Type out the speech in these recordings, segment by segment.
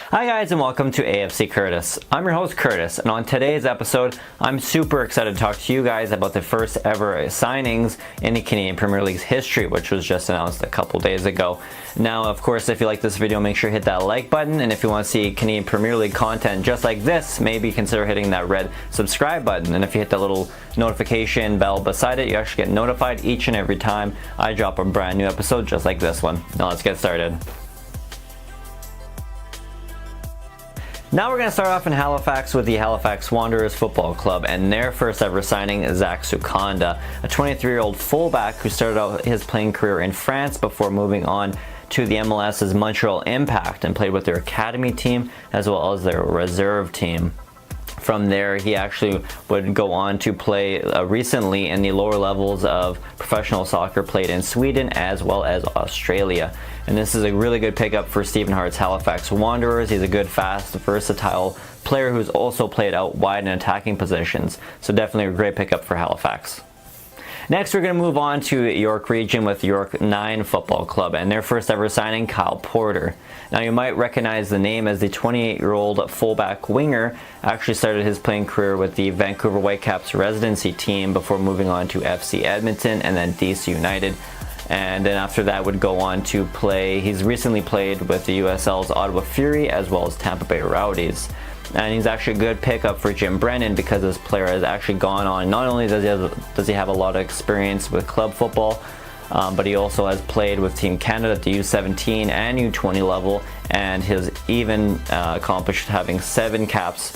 Hi guys and welcome to A.F.C. Curtis. I'm your host Curtis, and on today's episode I'm super excited to talk to you guys about the first ever signings in the Canadian Premier League's history, which was just announced a couple days ago. Now of course, if you like this video, make sure to hit that like button, and if you want to see Canadian Premier League content just like this, maybe consider hitting that red subscribe button, and if you hit that little notification bell beside it, you actually get notified each and every time I drop a brand new episode just like this one. Now let's get started. Now we're going to start off in Halifax with the Halifax Wanderers Football Club and their first ever signing, Zach Sukanda, a 23-year-old fullback who started out his playing career in France before moving on to the MLS's Montreal Impact and played with their academy team as well as their reserve team. From there, he actually would go on to play recently in the lower levels of professional soccer played in Sweden as well as Australia. And this is a really good pickup for Stephen Hart's Halifax Wanderers. He's a good, fast, versatile player who's also played out wide in attacking positions. So definitely a great pickup for Halifax. Next, we're going to move on to York Region with York 9 Football Club and their first ever signing, Kyle Porter. Now you might recognize the name as the 28-year-old fullback winger actually started his playing career with the Vancouver Whitecaps residency team before moving on to A.F.C. Edmonton and then DC United. And then after that would go on to play, he's recently played with the USL's Ottawa Fury as well as Tampa Bay Rowdies. And he's actually a good pickup for Jim Brennan because this player has actually gone on, not only does he have a lot of experience with club football, but he also has played with Team Canada at the U17 and U20 level, and has even accomplished having 7 caps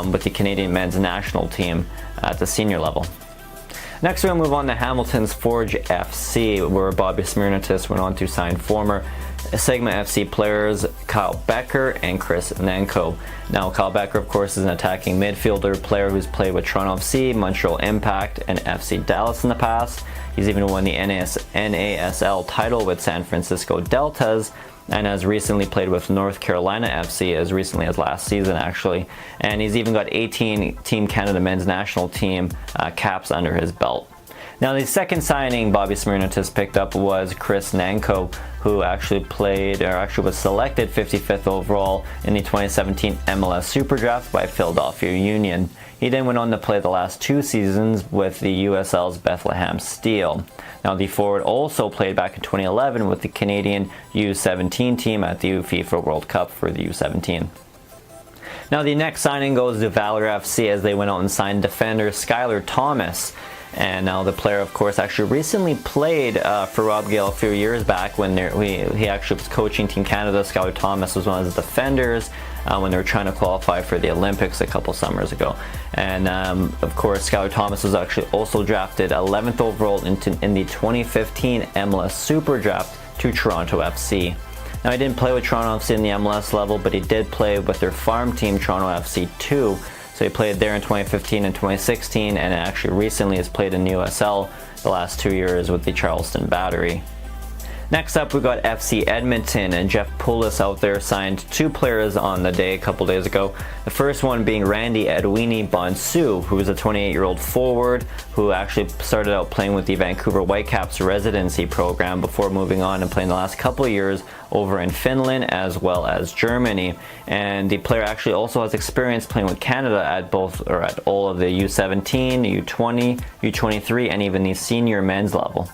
with the Canadian men's national team at the senior level. Next, we're going to move on to Hamilton's Forge A.F.C, where Bobby Smirnotis went on to sign former Sigma FC players Kyle Becker and Krishnan Ko. Now, Kyle Becker, of course, is an attacking midfielder player who's played with Toronto FC, Montreal Impact, and FC Dallas in the past. He's even won the NASL title with San Francisco Deltas, and has recently played with North Carolina FC as recently as last season, actually. And he's even got 18 Team Canada men's national team caps under his belt. Now, the second signing Bobby Smirnotis picked up was Krishnan Ko, who actually was selected 55th overall in the 2017 MLS Super Draft by Philadelphia Union. He then went on to play the last 2 seasons with the USL's Bethlehem Steel. Now, the forward also played back in 2011 with the Canadian U17 team at the FIFA World Cup for the U17. Now, the next signing goes to Valor FC as they went out and signed defender Skylar Thomas. And now the player, of course, actually recently played for Rob Gale a few years back when he actually was coaching Team Canada. Skylar Thomas was one of his defenders when they were trying to qualify for the Olympics a couple summers ago. And of course, Skylar Thomas was actually also drafted 11th overall in the 2015 MLS Super Draft to Toronto FC. Now, he didn't play with Toronto FC in the MLS level, but he did play with their farm team, Toronto FC 2. So he played there in 2015 and 2016, and actually recently has played in the USL the last 2 years with the Charleston Battery. Next up, we got FC Edmonton, and Jeff Poulos out there signed 2 players on the day a couple days ago. The first one being Randy Edwini Bonsu, who is a 28-year-old forward who actually started out playing with the Vancouver Whitecaps residency program before moving on and playing the last couple of years over in Finland as well as Germany. And the player actually also has experience playing with Canada at all of the U17, U20, U23, and even the senior men's level.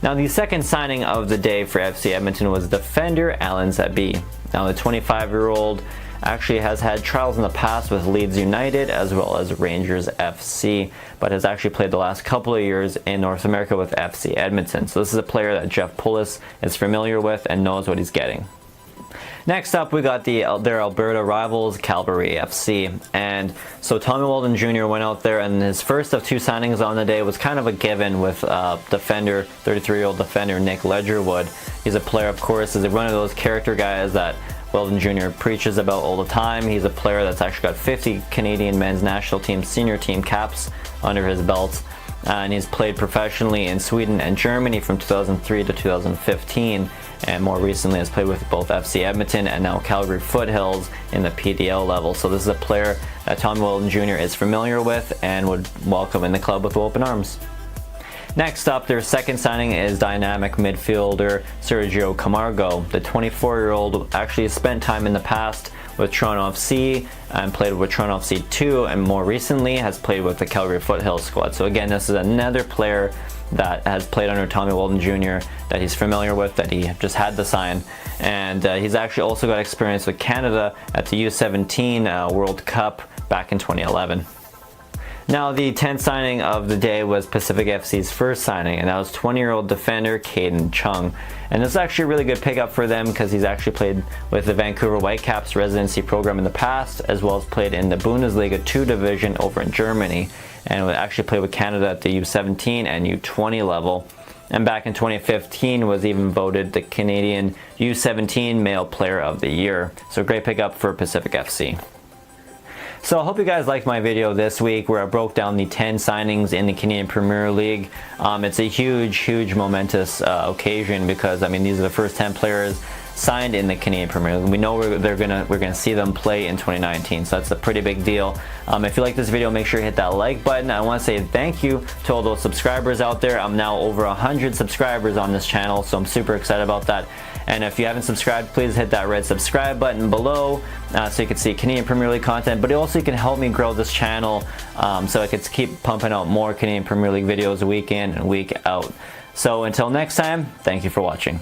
Now, the second signing of the day for FC Edmonton was defender Alan Zabi. Now, the 25-year-old actually has had trials in the past with Leeds United as well as Rangers FC, but has actually played the last couple of years in North America with FC Edmonton. So this is a player that Jeff Poulos is familiar with and knows what he's getting. Next up, we got their Alberta rivals, Calgary A.F.C. And so Tommy Weldon Jr. went out there, and his first of 2 signings on the day was kind of a given with 33-year-old defender Nick Ledgerwood. He's a player, of course, is one of those character guys that Weldon Jr. preaches about all the time. He's a player that's actually got 50 Canadian men's national team senior team caps under his belt. And he's played professionally in Sweden and Germany from 2003 to 2015, and more recently has played with both FC Edmonton and now Calgary Foothills in the PDL level. So this is a player that Tommy Weldon Jr. is familiar with and would welcome in the club with open arms. Next up, their second signing is dynamic midfielder Sergio Camargo. The 24-year-old actually spent time in the past with Toronto F.C. and played with Toronto F.C. 2, and more recently has played with the Calgary Foothills squad. So again, this is another player that has played under Tommy Walden Jr. that he's familiar with, that he just had to sign. And he's actually also got experience with Canada at the U17 World Cup back in 2011. Now, the 10th signing of the day was Pacific FC's first signing, and that was 20-year-old defender Kayden Chung. And this is actually a really good pickup for them because he's actually played with the Vancouver Whitecaps residency program in the past, as well as played in the Bundesliga 2 division over in Germany, and would actually play with Canada at the U17 and U20 level. And back in 2015 was even voted the Canadian U17 Male Player of the Year. So great pickup for Pacific FC. So I hope you guys liked my video this week where I broke down the 10 signings in the Canadian Premier League. It's a huge momentous occasion because, I mean, these are the first 10 players signed in the Canadian Premier League. We know we're gonna see them play in 2019, so that's a pretty big deal. If you like this video, make sure you hit that like button. I want to say thank you to all those subscribers out there. I'm now over 100 subscribers on this channel, so I'm super excited about that. And if you haven't subscribed, please hit that red subscribe button below so you can see Canadian Premier League content, but it also can help me grow this channel so I can keep pumping out more Canadian Premier League videos week in and week out. So until next time, thank you for watching.